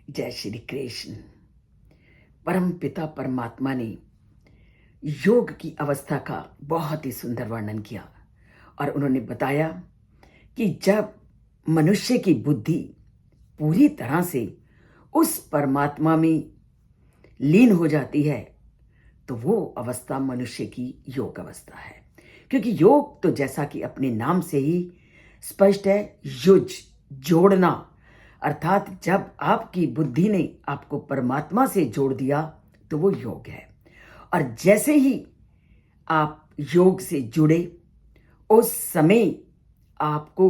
जय श्री कृष्ण। परम पिता परमात्मा ने योग की अवस्था का बहुत ही सुंदर वर्णन किया और उन्होंने बताया कि जब मनुष्य की बुद्धि पूरी तरह से उस परमात्मा में लीन हो जाती है तो वो अवस्था मनुष्य की योग अवस्था है। क्योंकि योग तो जैसा कि अपने नाम से ही स्पष्ट है, युज जोड़ना, अर्थात जब आपकी बुद्धि ने आपको परमात्मा से जोड़ दिया तो वो योग है। और जैसे ही आप योग से जुड़े उस समय आपको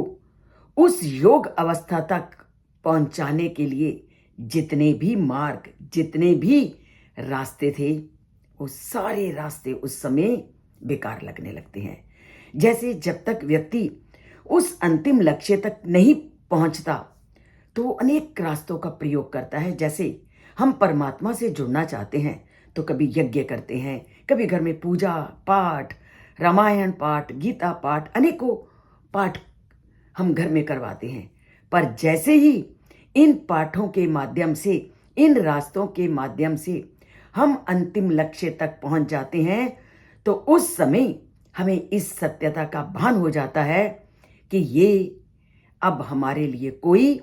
उस योग अवस्था तक पहुंचाने के लिए जितने भी मार्ग, जितने भी रास्ते थे, वो सारे रास्ते उस समय बेकार लगने लगते हैं। जैसे जब तक व्यक्ति उस अंतिम लक्ष्य तक नहीं पहुंचता तो वो अनेक रास्तों का प्रयोग करता है। जैसे हम परमात्मा से जुड़ना चाहते हैं तो कभी यज्ञ करते हैं, कभी घर में पूजा पाठ, रामायण पाठ, गीता पाठ, अनेकों पाठ हम घर में करवाते हैं। पर जैसे ही इन पाठों के माध्यम से, इन रास्तों के माध्यम से हम अंतिम लक्ष्य तक पहुंच जाते हैं तो उस समय हमें इस सत्यता का भान हो जाता है कि ये अब हमारे लिए कोई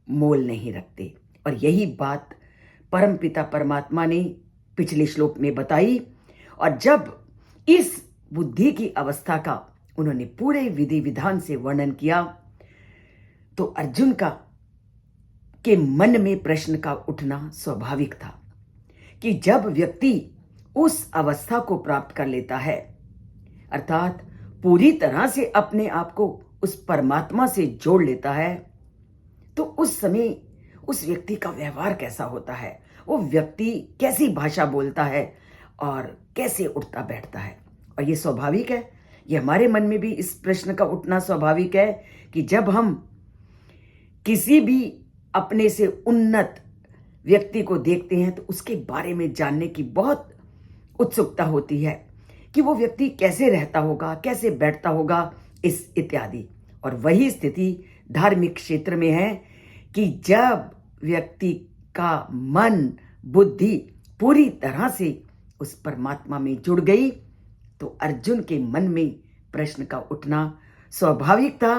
मोल नहीं रखते। और यही बात परमपिता परमात्मा ने पिछले श्लोक में बताई। और जब इस बुद्धि की अवस्था का उन्होंने पूरे विधि विधान से वर्णन किया तो अर्जुन का के मन में प्रश्न का उठना स्वाभाविक था कि जब व्यक्ति उस अवस्था को प्राप्त कर लेता है, अर्थात पूरी तरह से अपने आप को उस परमात्मा से जोड़ लेता है, तो उस समय उस व्यक्ति का व्यवहार कैसा होता है, वो व्यक्ति कैसी भाषा बोलता है और कैसे उठता बैठता है। और ये स्वाभाविक है, ये हमारे मन में भी इस प्रश्न का उठना स्वाभाविक है कि जब हम किसी भी अपने से उन्नत व्यक्ति को देखते हैं तो उसके बारे में जानने की बहुत उत्सुकता होती है कि वो व्यक्ति कैसे रहता होगा, कैसे बैठता होगा, इस इत्यादि। और वही स्थिति धार्मिक क्षेत्र में है कि जब व्यक्ति का मन, बुद्धि पूरी तरह से उस परमात्मा में जुड़ गई तो अर्जुन के मन में प्रश्न का उठना स्वाभाविक था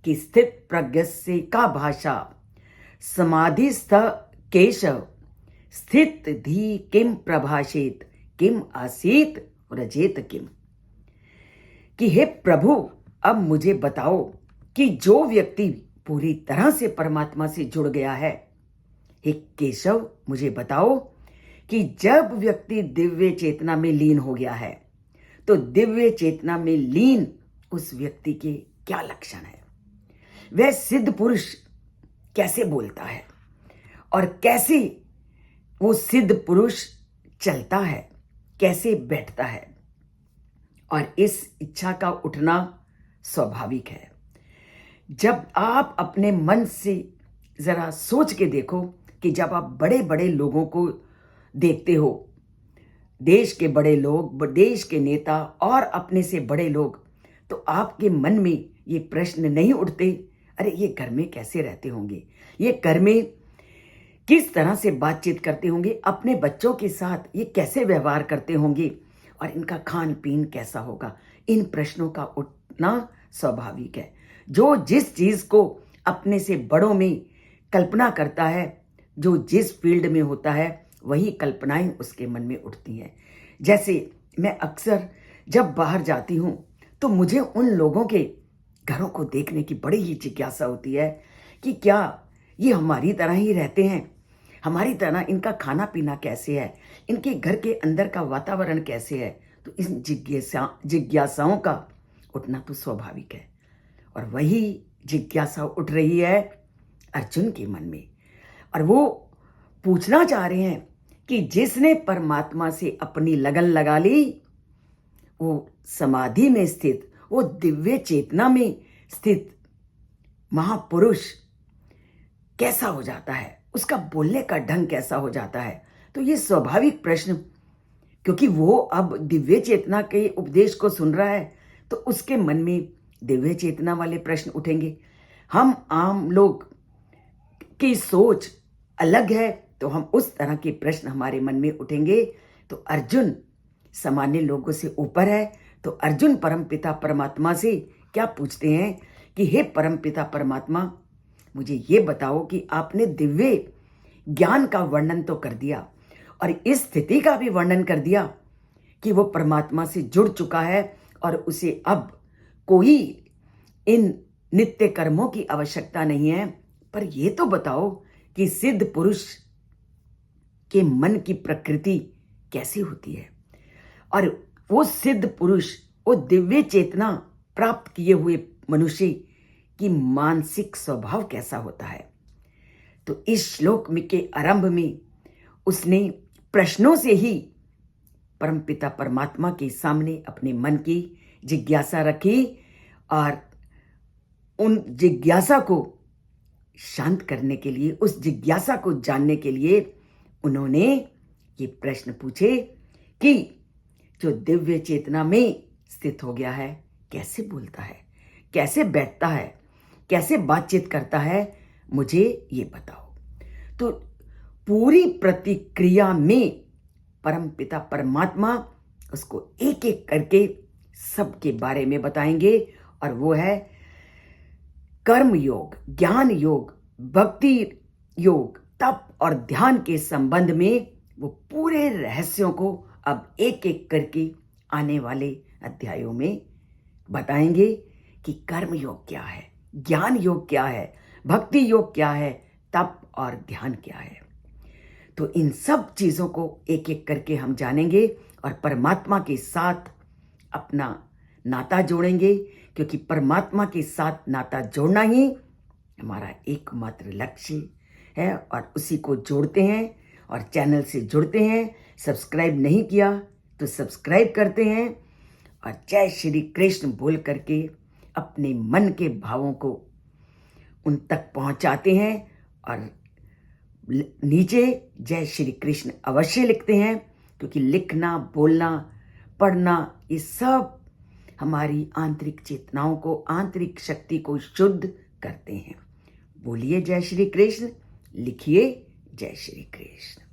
कि स्थित प्रज्ञस्य का भाषा समाधिस्थ केशव स्थित धी किम प्रभाषेत किम आसीत व्रजेत किम। कि हे प्रभु, अब मुझे बताओ कि जो व्यक्ति पूरी तरह से परमात्मा से जुड़ गया है, हे केशव मुझे बताओ कि जब व्यक्ति दिव्य चेतना में लीन हो गया है तो दिव्य चेतना में लीन उस व्यक्ति के क्या लक्षण है, वह सिद्ध पुरुष कैसे बोलता है और कैसे वो सिद्ध पुरुष चलता है, कैसे बैठता है। और इस इच्छा का उठना स्वाभाविक है। जब आप अपने मन से जरा सोच के देखो कि जब आप बड़े बड़े लोगों को देखते हो, देश के बड़े लोग, देश के नेता और अपने से बड़े लोग, तो आपके मन में ये प्रश्न नहीं उठते, अरे ये घर में कैसे रहते होंगे, ये घर में किस तरह से बातचीत करते होंगे, अपने बच्चों के साथ ये कैसे व्यवहार करते होंगे और इनका खान पीन कैसा होगा। इन प्रश्नों का उठना स्वाभाविक है। जो जिस चीज को अपने से बड़ों में कल्पना करता है, जो जिस फील्ड में होता है, वही कल्पनाएं उसके मन में उठती हैं। जैसे मैं अक्सर जब बाहर जाती हूं तो मुझे उन लोगों के घरों को देखने की बड़ी ही जिज्ञासा होती है कि क्या ये हमारी तरह ही रहते हैं, हमारी तरह इनका खाना पीना कैसे है, इनके घर के अंदर का वातावरण कैसे है। तो इन जिज्ञासाओं का उठना तो स्वाभाविक है। और वही जिज्ञासा उठ रही है अर्जुन के मन में, और वो पूछना चाह रहे हैं कि जिसने परमात्मा से अपनी लगन लगा ली, वो समाधि में स्थित, वो दिव्य चेतना में स्थित महापुरुष कैसा हो जाता है, उसका बोलने का ढंग कैसा हो जाता है। तो ये स्वाभाविक प्रश्न, क्योंकि वो अब दिव्य चेतना के उपदेश को सुन रहा है तो उसके मन में दिव्य चेतना वाले प्रश्न उठेंगे। हम आम लोग की सोच अलग है तो हम उस तरह के प्रश्न हमारे मन में उठेंगे। तो अर्जुन सामान्य लोगों से ऊपर है, तो अर्जुन परमपिता परमात्मा से क्या पूछते हैं कि हे परमपिता परमात्मा, मुझे ये बताओ कि आपने दिव्य ज्ञान का वर्णन तो कर दिया और इस स्थिति का भी वर्णन कर दिया कि वो परमात्मा से जुड़ चुका है और उसे अब कोई इन नित्य कर्मों की आवश्यकता नहीं है। पर ये तो बताओ कि सिद्ध पुरुष के मन की प्रकृति कैसी होती है और वो सिद्ध पुरुष, वो दिव्य चेतना प्राप्त किए हुए मनुष्य की मानसिक स्वभाव कैसा होता है। तो इस श्लोक में के आरंभ में उसने प्रश्नों से ही परमपिता परमात्मा के सामने अपने मन की जिज्ञासा रखी और उन जिज्ञासा को शांत करने के लिए, उस जिज्ञासा को जानने के लिए उन्होंने ये प्रश्न पूछे कि जो दिव्य चेतना में स्थित हो गया है कैसे बोलता है, कैसे बैठता है, कैसे बातचीत करता है, मुझे ये बताओ। तो पूरी प्रतिक्रिया में परमपिता परमात्मा उसको एक एक करके सबके बारे में बताएंगे और वो है कर्म योग, ज्ञान योग, भक्ति योग, तप और ध्यान के संबंध में वो पूरे रहस्यों को अब एक एक करके आने वाले अध्यायों में बताएंगे कि कर्म योग क्या है, ज्ञान योग क्या है, भक्ति योग क्या है, तप और ध्यान क्या है। तो इन सब चीजों को एक एक करके हम जानेंगे और परमात्मा के साथ अपना नाता जोड़ेंगे, क्योंकि परमात्मा के साथ नाता जोड़ना ही हमारा एकमात्र लक्ष्य है और उसी को जोड़ते हैं और चैनल से जुड़ते हैं। सब्सक्राइब नहीं किया तो सब्सक्राइब करते हैं और जय श्री कृष्ण बोल करके अपने मन के भावों को उन तक पहुंचाते हैं और नीचे जय श्री कृष्ण अवश्य लिखते हैं, क्योंकि लिखना, बोलना, पढ़ना ये सब हमारी आंतरिक चेतनाओं को, आंतरिक शक्ति को शुद्ध करते हैं। बोलिए जय श्री कृष्ण, लिखिए जय श्री कृष्ण।